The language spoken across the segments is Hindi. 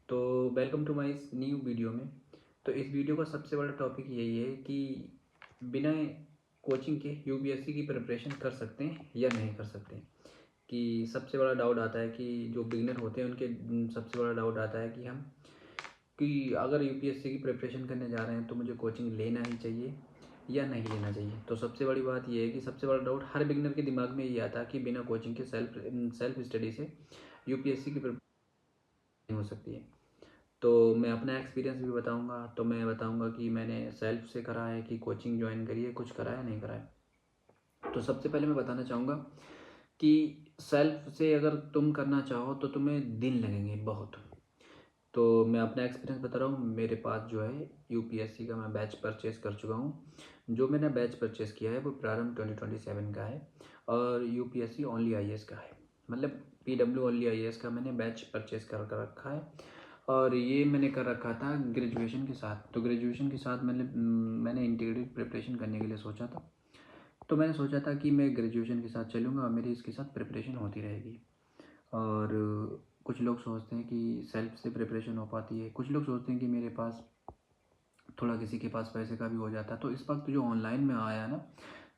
तो वेलकम टू माय इस न्यू वीडियो में। तो इस वीडियो का सबसे बड़ा टॉपिक यही है कि बिना कोचिंग के यूपीएससी की प्रिपरेशन कर सकते हैं या नहीं कर सकते हैं। कि सबसे बड़ा डाउट आता है कि जो बिगिनर होते हैं उनके सबसे बड़ा डाउट आता है कि अगर यूपीएससी की प्रिपरेशन करने जा रहे हैं तो मुझे कोचिंग लेना ही चाहिए या नहीं लेना चाहिए। तो सबसे बड़ी बात यह है कि सबसे बड़ा डाउट हर बिगिनर के दिमाग में ये आता है कि बिना कोचिंग के सेल्फ स्टडी से यूपीएससी की प्रिपरेशन नहीं हो सकती है। तो मैं अपना एक्सपीरियंस भी बताऊंगा। तो मैं बताऊंगा कि मैंने सेल्फ से करा है कि कोचिंग ज्वाइन करी है, कुछ करा है नहीं करा है। तो सबसे पहले मैं बताना चाहूँगा कि सेल्फ से अगर तुम करना चाहो तो तुम्हें दिन लगेंगे बहुत। तो मैं अपना एक्सपीरियंस बता रहा हूँ। मेरे पास जो है यूपीएससी का मैं बैच परचेस कर चुका हूँ। जो मैंने बैच परचेस किया है वो प्रारंभ 2027 का है और यूपीएससी ओनली आईएएस का है। मतलब पीडब्ल्यू ओनली आईएएस का मैंने बैच परचेस कर रखा है और ये मैंने कर रखा था ग्रेजुएशन के साथ। तो ग्रेजुएशन के साथ मैंने इंटीग्रेटेड प्रिपरेशन करने के लिए सोचा था। तो मैंने सोचा था कि मैं ग्रेजुएशन के साथ चलूँगा और मेरी इसके साथ प्रिपरेशन होती रहेगी। और कुछ लोग सोचते हैं कि सेल्फ से प्रिपरेशन हो पाती है, कुछ लोग सोचते हैं कि मेरे पास थोड़ा किसी के पास पैसे का भी हो जाता है। तो इस वक्त जो ऑनलाइन में आया ना,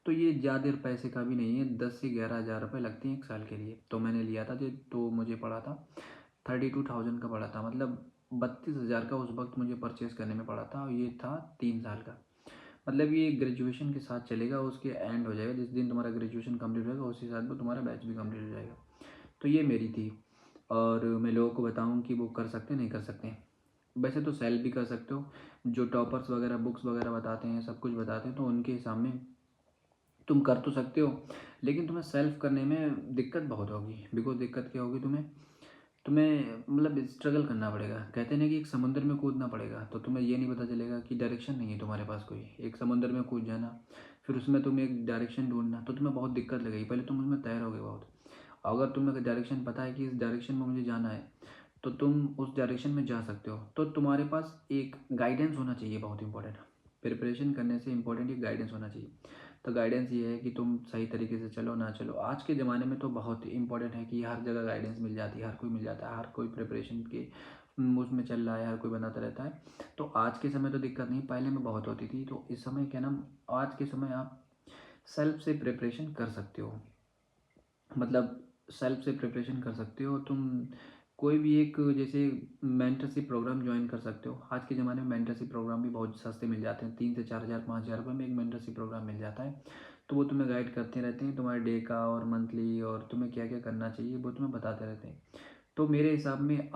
तो ये ज़्यादा पैसे का भी नहीं है, 10 से 11 हज़ार रुपये लगते हैं 1 साल के लिए। तो मैंने लिया था तो मुझे पड़ा था 32,000 का पड़ा था। मतलब 32,000 का उस वक्त मुझे परचेज़ करने में पड़ा था और ये था 3 साल का। मतलब ये ग्रेजुएशन के साथ चलेगा, उसके एंड हो जाएगा जिस दिन तुम्हारा ग्रेजुएशन कंप्लीट होगा उसी साल में तुम्हारा बैच भी कंप्लीट हो जाएगा। तो ये मेरी थी। और मैं लोगों को बताऊं कि वो कर सकते नहीं कर सकते। वैसे तो सेल्फ भी कर सकते हो, जो टॉपर्स वगैरह बुक्स वगैरह बताते हैं, सब कुछ बताते हैं, तो उनके सामने तुम कर तो सकते हो। लेकिन तुम्हें सेल्फ करने में दिक्कत बहुत होगी। बिकॉज दिक्कत क्या होगी, तुम्हें तुम्हें मतलब स्ट्रगल करना पड़ेगा। कहते हैं ना कि एक समुद्र में कूदना पड़ेगा। तो तुम्हें ये नहीं पता चलेगा कि डायरेक्शन नहीं है तुम्हारे पास कोई। एक समुद्र में कूद जाना, फिर उसमें तुम्हें एक डायरेक्शन ढूंढना, तो तुम्हें बहुत दिक्कत लगेगी। पहले तुम उसमें तैरोगे बहुत। अगर तुम्हें डायरेक्शन पता है कि इस डायरेक्शन में मुझे जाना है तो तुम उस डायरेक्शन में जा सकते हो। तो तुम्हारे पास एक गाइडेंस होना चाहिए, बहुत इंपॉर्टेंट। प्रिपरेशन करने से इंपॉर्टेंट एक गाइडेंस होना चाहिए। तो गाइडेंस ये है कि तुम सही तरीके से चलो ना चलो। आज के ज़माने में तो बहुत इंपॉर्टेंट है कि हर जगह गाइडेंस मिल जाती है, हर कोई मिल जाता है, हर कोई प्रिपरेशन के उसमें चल रहा है, हर कोई बनाता रहता है। तो आज के समय तो दिक्कत नहीं, पहले में बहुत होती थी। तो इस समय क्या नाम, आज के समय आप सेल्फ से प्रिपरेशन कर सकते हो। मतलब सेल्फ से प्रिपरेशन कर सकते हो तुम। कोई भी एक जैसे मेंटरशिप प्रोग्राम ज्वाइन कर सकते हो। आज के ज़माने में मेंटरशिप प्रोग्राम भी बहुत सस्ते मिल जाते हैं, 3 से 4 हज़ार 5 हज़ार रुपये में एक मेंटरशिप प्रोग्राम मिल जाता है। तो वो तुम्हें गाइड करते रहते हैं, तुम्हारे डे का और मंथली और तुम्हें क्या क्या करना चाहिए वो तुम्हें बताते रहते हैं। तो मेरे हिसाब में